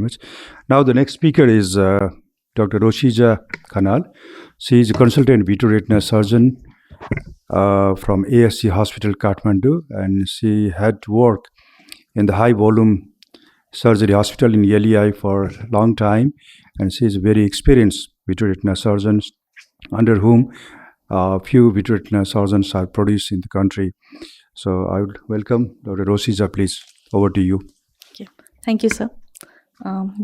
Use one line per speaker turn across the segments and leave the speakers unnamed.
much. Now the next speaker is Dr. Roshija Khanal. She is a consultant vitreoretina surgeon from ASC Hospital, Kathmandu, and she had worked in the high volume surgery hospital in LEI for a long time, and she is a very experienced vitreoretina surgeon under whom few vitreoretina surgeons are produced in the country. So I would welcome Dr. Roshija, please. Over to you.
Okay. Thank you, sir.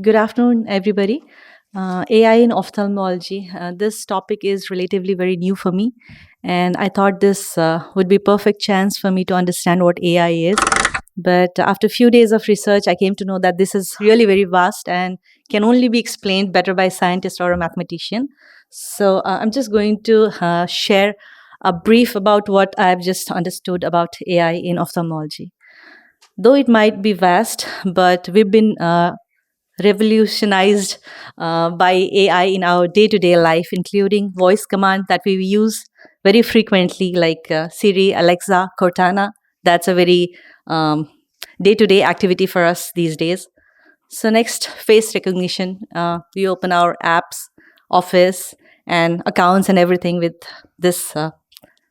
Good afternoon, everybody. AI in ophthalmology. This topic is relatively very new for me, and I thought this would be a perfect chance for me to understand what AI is. But after a few days of research, I came to know that this is really very vast and can only be explained better by a scientist or a mathematician. So I'm just going to share a brief about what I've just understood about AI in ophthalmology. Though it might be vast, but we've been revolutionized by AI in our day-to-day life, including voice command that we use very frequently, like Siri, Alexa, Cortana. That's a very day-to-day activity for us these days. So next, face recognition. We open our apps, Office, and accounts and everything with this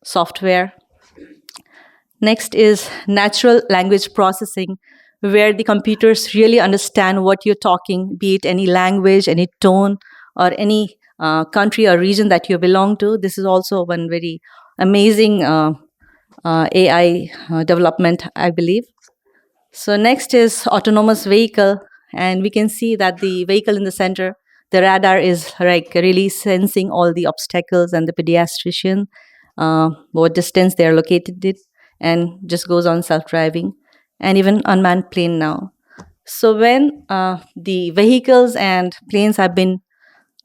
software. Next is natural language processing, where the computers really understand what you're talking, be it any language, any tone, or any country or region that you belong to. This is also one very amazing AI development, I believe. So next is autonomous vehicle, and we can see that the vehicle in the center, the radar is like really sensing all the obstacles and the pedestrian, what distance they are located in, and just goes on self-driving, and even unmanned plane now. So when the vehicles and planes have been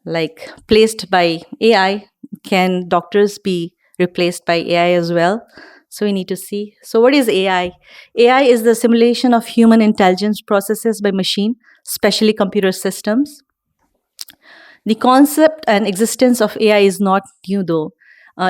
like placed by AI, can doctors be replaced by AI as well? So we need to see. So what is AI? AI is the simulation of human intelligence processes by machine, especially computer systems. The concept and existence of AI is not new though.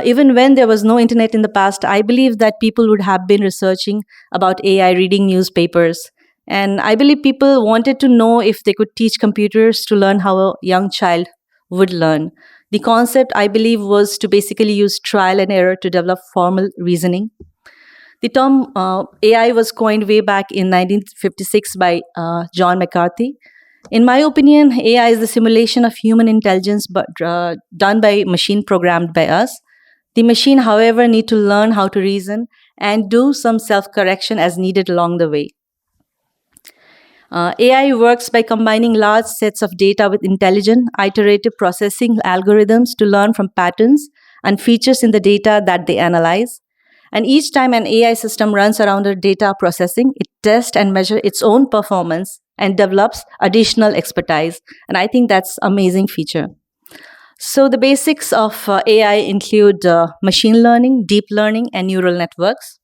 Even when there was no internet in the past, I believe that people would have been researching about AI, reading newspapers. And I believe people wanted to know if they could teach computers to learn how a young child would learn. The concept, I believe, was to basically use trial and error to develop formal reasoning. The term AI was coined way back in 1956 by John McCarthy. In my opinion, AI is the simulation of human intelligence but done by machine programmed by us. The machine, however, need to learn how to reason and do some self-correction as needed along the way. AI works by combining large sets of data with intelligent, iterative processing algorithms to learn from patterns and features in the data that they analyze. And each time an AI system runs around the data processing, it tests and measures its own performance and develops additional expertise. And I think that's an amazing feature. So the basics of AI include machine learning, deep learning, and neural networks.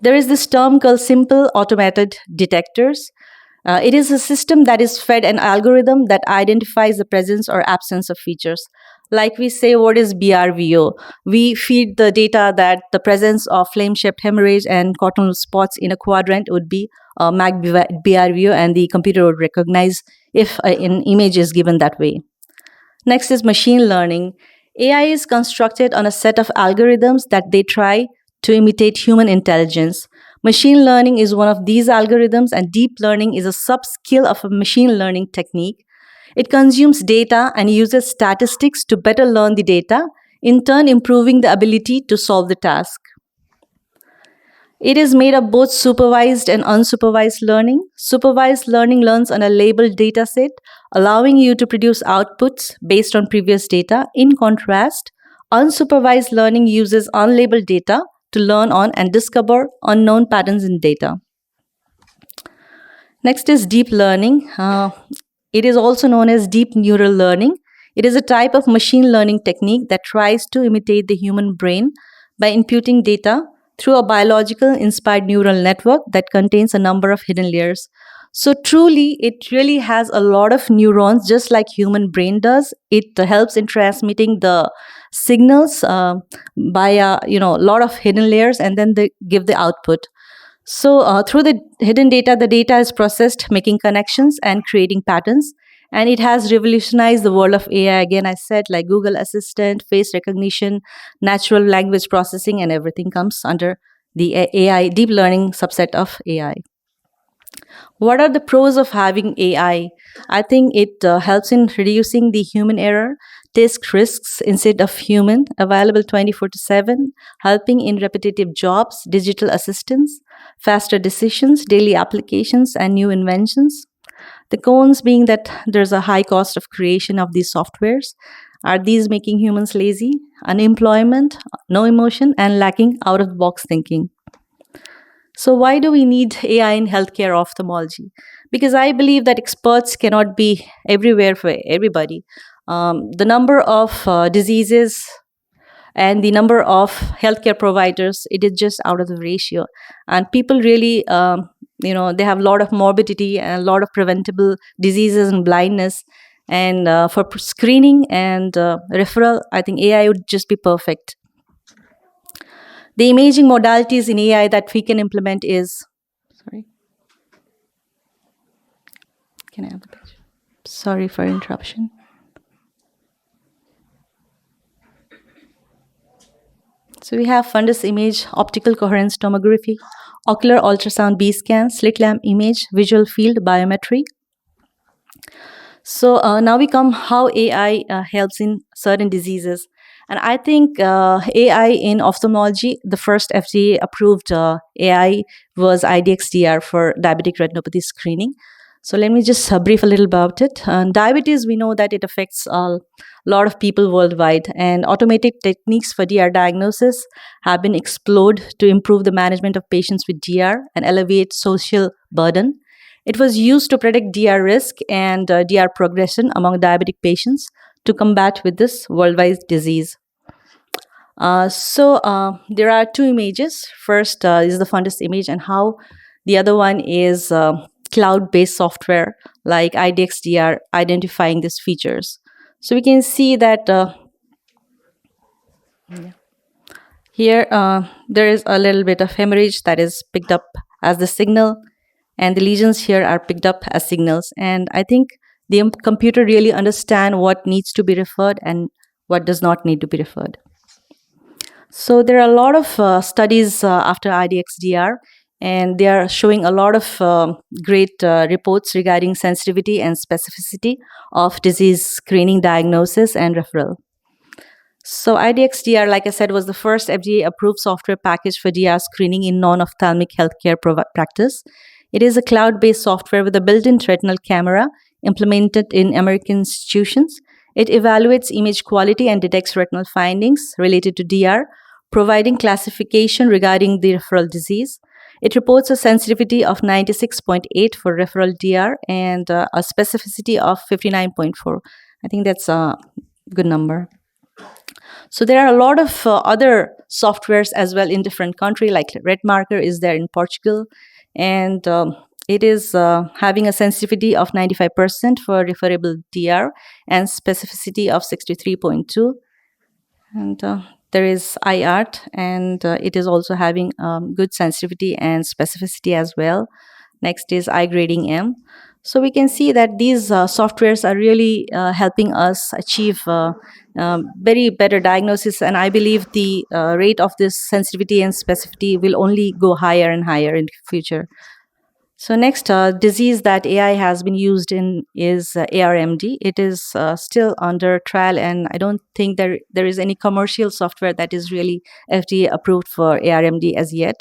There is this term called simple automated detectors. It is a system that is fed an algorithm that identifies the presence or absence of features. Like we say, what is BRVO? We feed the data that the presence of flame-shaped hemorrhage and cortical spots in a quadrant would be MAC BRVO, and the computer would recognize if an image is given that way. Next is machine learning. AI is constructed on a set of algorithms that they try to imitate human intelligence. Machine learning is one of these algorithms, and deep learning is a sub-skill of a machine learning technique. It consumes data and uses statistics to better learn the data, in turn improving the ability to solve the task. It is made of both supervised and unsupervised learning. Supervised learning learns on a labeled data set, allowing you to produce outputs based on previous data. In contrast, unsupervised learning uses unlabeled data to learn on and discover unknown patterns in data. Next is deep learning. It is also known as deep neural learning. It is a type of machine learning technique that tries to imitate the human brain by imputing data through a biological inspired neural network that contains a number of hidden layers. So truly, it really has a lot of neurons, just like human brain does. It helps in transmitting the signals by a lot of hidden layers, and then they give the output. So through the hidden data, the data is processed, making connections and creating patterns. And it has revolutionized the world of AI. Again, I said, like Google Assistant, face recognition, natural language processing, and everything comes under the AI, deep learning subset of AI. What are the pros of having AI? I think it helps in reducing the human error, takes risks instead of human, available 24/7, helping in repetitive jobs, digital assistance, faster decisions, daily applications, and new inventions. The cons being that there's a high cost of creation of these softwares. Are these making humans lazy? Unemployment, no emotion, and lacking out of the box thinking. So, why do we need AI in healthcare ophthalmology? Because I believe that experts cannot be everywhere for everybody. The number of diseases and the number of healthcare providers, it is just out of the ratio. And people really, they have a lot of morbidity and a lot of preventable diseases and blindness. And for screening and referral, I think AI would just be perfect. The imaging modalities in AI that we can implement is, sorry, can I have the picture? Sorry for interruption. So we have fundus image, optical coherence tomography, ocular ultrasound B scan, slit lamp image, visual field biometry. So now we come how AI helps in certain diseases. And I think AI in ophthalmology, the first FDA approved AI was IDXDR for diabetic retinopathy screening. So let me just brief a little about it. Diabetes, we know that it affects a lot of people worldwide, and automated techniques for DR diagnosis have been explored to improve the management of patients with DR and alleviate social burden. It was used to predict DR risk and DR progression among diabetic patients to combat with this worldwide disease. So there are two images. First is the fundus image, and how the other one is cloud-based software like IDXDR identifying these features. So we can see that here there is a little bit of hemorrhage that is picked up as the signal, and the lesions here are picked up as signals. And I think the computer really understand what needs to be referred and what does not need to be referred. So there are a lot of studies after IDXDR, and they are showing a lot of great reports regarding sensitivity and specificity of disease screening, diagnosis, and referral. So IDXDR, like I said, was the first FDA-approved software package for DR screening in non-ophthalmic healthcare practice. It is a cloud-based software with a built-in retinal camera implemented in American institutions. It evaluates image quality and detects retinal findings related to DR, providing classification regarding the referral disease. It reports a sensitivity of 96.8 for referral DR and a specificity of 59.4. I think that's a good number. So there are a lot of other softwares as well in different countries, like RedMarker is there in Portugal, and it is having a sensitivity of 95% for referable DR and specificity of 63.2. And there is iArt, and it is also having good sensitivity and specificity as well. Next is iGrading M. So we can see that these softwares are really helping us achieve very better diagnosis, and I believe the rate of this sensitivity and specificity will only go higher and higher in the future. So next disease that AI has been used in is ARMD. It is still under trial, and I don't think there is any commercial software that is really FDA approved for ARMD as yet.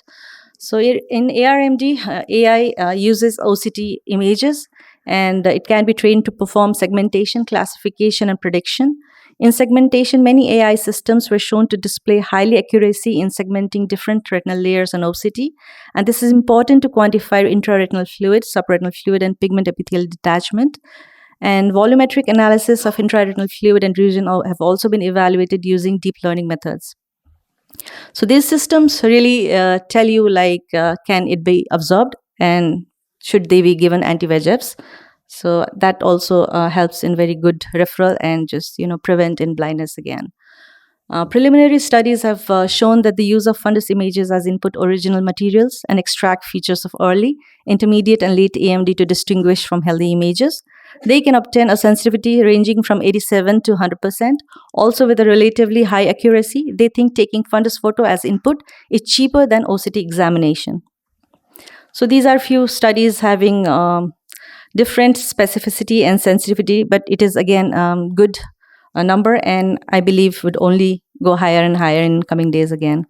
So in ARMD, AI uses OCT images, and it can be trained to perform segmentation, classification, and prediction. In segmentation, many AI systems were shown to display highly accuracy in segmenting different retinal layers on OCT. And this is important to quantify intraretinal fluid, subretinal fluid, and pigment epithelial detachment. And volumetric analysis of intraretinal fluid and region have also been evaluated using deep learning methods. So these systems really tell you, like, can it be absorbed and should they be given anti-VEGFs? So that also helps in very good referral and just prevent in blindness again. Preliminary studies have shown that the use of fundus images as input original materials and extract features of early, intermediate, and late AMD to distinguish from healthy images. They can obtain a sensitivity ranging from 87 to 100%, also with a relatively high accuracy. They think taking fundus photo as input is cheaper than OCT examination. So these are few studies having different specificity and sensitivity, but it is again good number, and I believe would only go higher and higher in coming days again.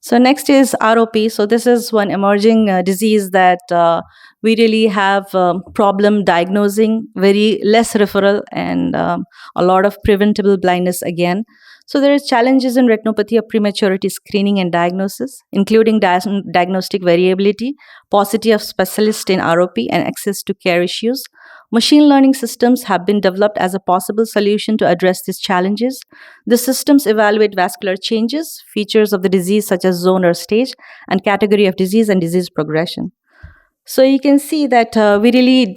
So next is ROP. So this is one emerging disease that we really have problem diagnosing, very less referral, and a lot of preventable blindness again. So there is challenges in retinopathy of prematurity screening and diagnosis, including diagnostic variability, paucity of specialists in ROP, and access to care issues. Machine learning systems have been developed as a possible solution to address these challenges. The systems evaluate vascular changes, features of the disease such as zone or stage, and category of disease and disease progression. So you can see that we really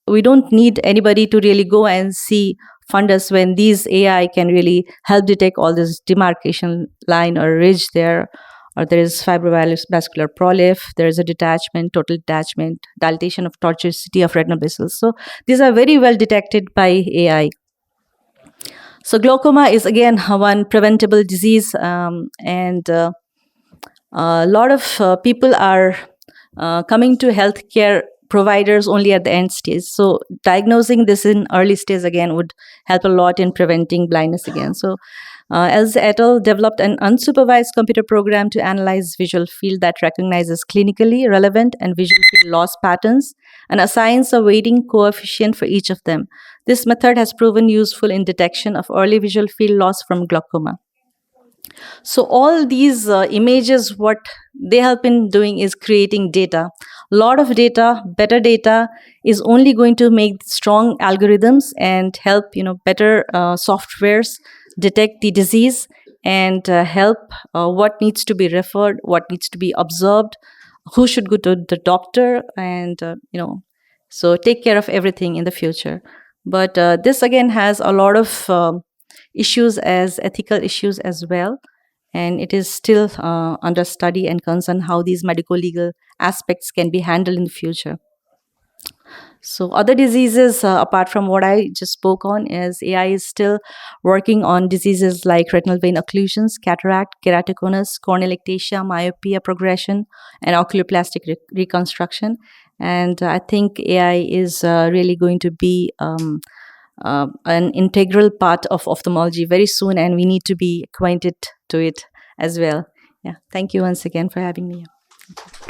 we don't need anybody to really go and see fundus when these AI can really help detect all this demarcation line or ridge there, or there is fibrovascular prolif, there is a detachment, total detachment, dilatation of tortuosity of retinal vessels. So these are very well detected by AI. So glaucoma is again one preventable disease, and a lot of people are coming to healthcare providers only at the end stage. So diagnosing this in early stage again would help a lot in preventing blindness again. So Els et al. Developed an unsupervised computer program to analyze visual field that recognizes clinically relevant and visual field loss patterns and assigns a weighting coefficient for each of them. This method has proven useful in detection of early visual field loss from glaucoma. So all these images, what they help in doing is creating data. A lot of data, better data is only going to make strong algorithms and help better softwares detect the disease and help what needs to be referred, what needs to be observed, who should go to the doctor, and so take care of everything in the future. But this again has a lot of issues as ethical issues as well, and it is still under study and concern how these medical legal aspects can be handled in the future. So other diseases apart from what I just spoke on is AI is still working on diseases like retinal vein occlusions, cataract, keratoconus, corneal ectasia, myopia progression, and oculoplastic reconstruction. And I think AI is really going to be an integral part of ophthalmology very soon, and we need to be acquainted to it as well. Yeah, thank you once again for having me.